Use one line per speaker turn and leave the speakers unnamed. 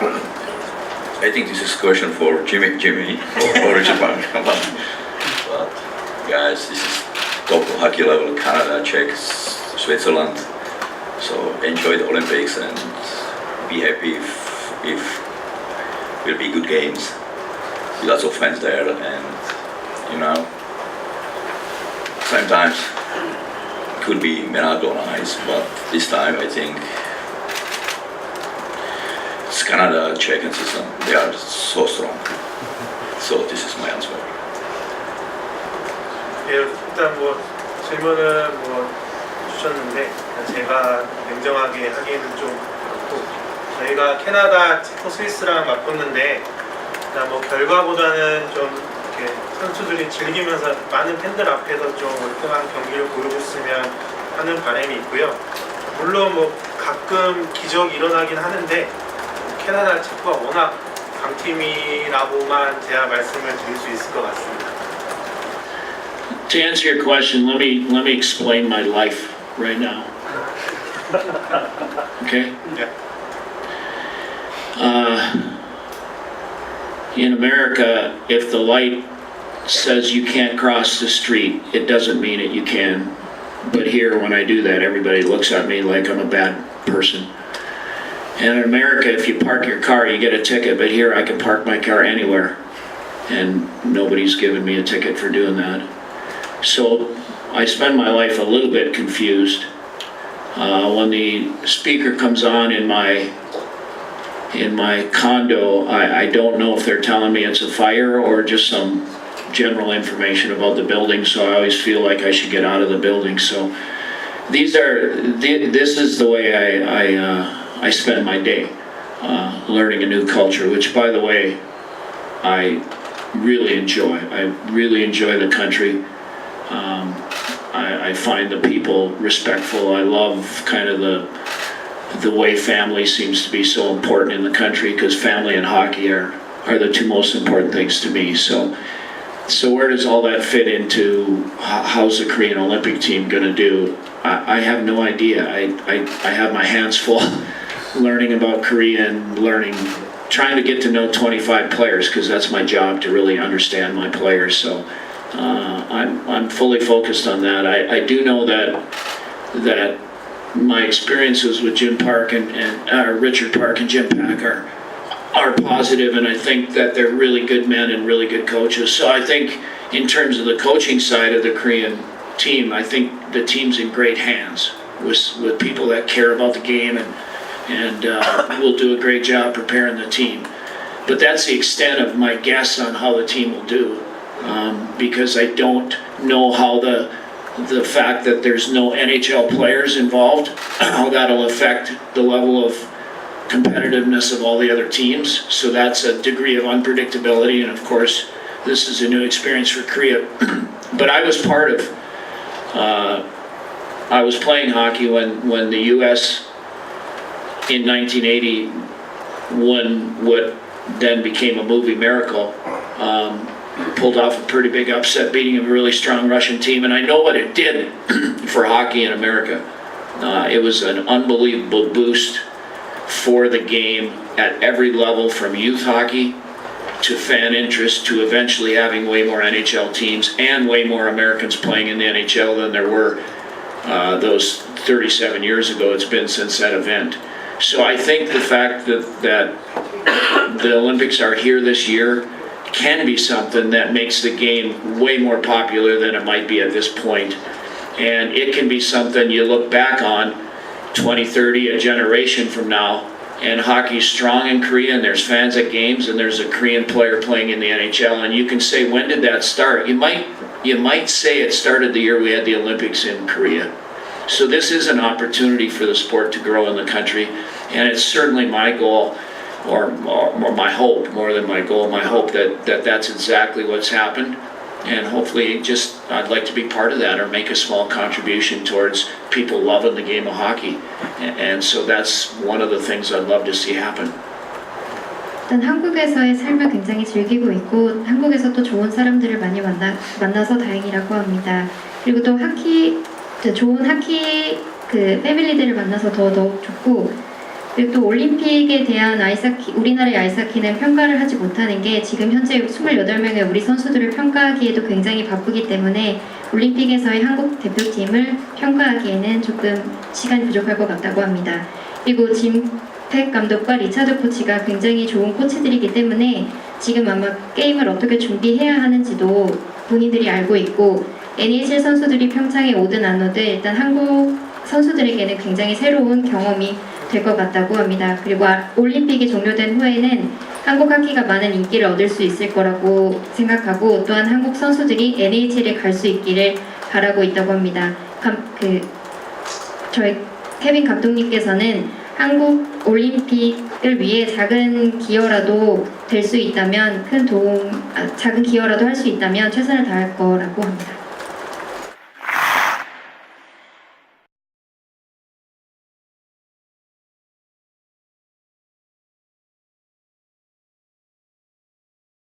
I think this is a question for Jimmy or Richard Park. But guys, this is top hockey level, Canada, Czech, Switzerland. So enjoy the Olympics and be happy if will be good games. Lots of fans there, and you know, sometimes could be not nice, but this time I think it's Canada, Czech and Switzerland. They are so strong. So this is my answer.
예, 일단 뭐 질문을 주셨는데 제가 냉정하게 하기에는 좀 그렇고, 저희가 캐나다, 체코, 스위스랑 맞붙는데 일단 뭐 결과보다는 좀 이렇게 선수들이 즐기면서 많은 팬들 앞에서 좀 월등한 경기를 보여줬으면 하는 바람이 있고요. 물론 뭐 가끔 기적이 일어나긴 하는데 캐나다, 체코가 워낙 강팀이라고만 제가 말씀을 드릴 수 있을 것 같습니다.
To answer your question, let me explain my life right now. Okay?
Yeah.
In America, if the light says you can't cross the street, it doesn't mean it you can. But here, when I do that, everybody looks at me like I'm a bad person. And in America, if you park your car, you get a ticket. But here, I can park my car anywhere, and nobody's given me a ticket for doing that. So I spend my life a little bit confused. When the speaker comes on in my condo, I don't know if they're telling me it's a fire or just some general information about the building, so I always feel like I should get out of the building. So this is the way I spend my day, learning a new culture, which, by the way, I really enjoy. I really enjoy the country. I find the people respectful. I love kind of the way family seems to be so important in the country, because family and hockey are the two most important things to me. So where does all that fit into how's the Korean Olympic team going to do? I have no idea. I have my hands full learning about Korea and trying to get to know 25 players, because that's my job, to really understand my players. So I'm fully focused on that. I do know that my experiences with Jim Park and Richard Park and Jim Pack are positive, and I think that they're really good men and really good coaches. So I think in terms of the coaching side of the Korean team, I think the team's in great hands with people that care about the game and will do a great job preparing the team. But that's the extent of my guess on how the team will do, because I don't know how the fact that there's no NHL players involved, how that'll affect the level of competitiveness of all the other teams. So that's a degree of unpredictability, and of course this is a new experience for Korea. But I was part of, I was playing hockey when the US in 1980 won what then became a movie miracle, pulled off a pretty big upset, beating a really strong Russian team, and I know what it did for hockey in America. It was an unbelievable boost for the game at every level, from youth hockey to fan interest to eventually having way more NHL teams and way more Americans playing in the NHL than there were those 37 years ago it's been since that event. So I think the fact that the Olympics are here this year can be something that makes the game way more popular than it might be at this point. And it can be something you look back on 20, 30, a generation from now, and hockey's strong in Korea, and there's fans at games, and there's a Korean player playing in the NHL, and you can say, when did that start? You might say it started the year we had the Olympics in Korea. So this is an opportunity for the sport to grow in the country, and it's certainly my goal, or my hope, more than my goal, my hope that that's exactly what's happened. And hopefully I'd like to be part of that, or make a small contribution towards people loving the game of hockey. And so that's one of the things I'd love to see happen.
일단 한국에서의 삶을 굉장히 즐기고 있고, 한국에서 또 좋은 사람들을 많이 만나서 다행이라고 합니다. 그리고 또 좋은 하키 패밀리들을 만나서 더욱 좋고, 그리고 또 올림픽에 대한 우리나라의 아이스하키는 평가를 하지 못하는 게 지금 현재 28명의 우리 선수들을 평가하기에도 굉장히 바쁘기 때문에 올림픽에서의 한국 대표팀을 평가하기에는 조금 시간이 부족할 것 같다고 합니다. 그리고 짐팩 감독과 리차드 코치가 굉장히 좋은 코치들이기 때문에 지금 아마 게임을 어떻게 준비해야 하는지도 본인들이 알고 있고 NHL 선수들이 평창에 오든 안 오든 일단 한국 선수들에게는 굉장히 새로운 경험이 될 것 같다고 합니다. 그리고 올림픽이 종료된 후에는 한국 하키가 많은 인기를 얻을 수 있을 거라고 생각하고 또한 한국 선수들이 NHL에 갈 수 있기를 바라고 있다고 합니다. 저희 케빈 감독님께서는 한국 올림픽을 위해 작은 기여라도 될 수 있다면 작은 기여라도 할 수 있다면 최선을 다할 거라고 합니다.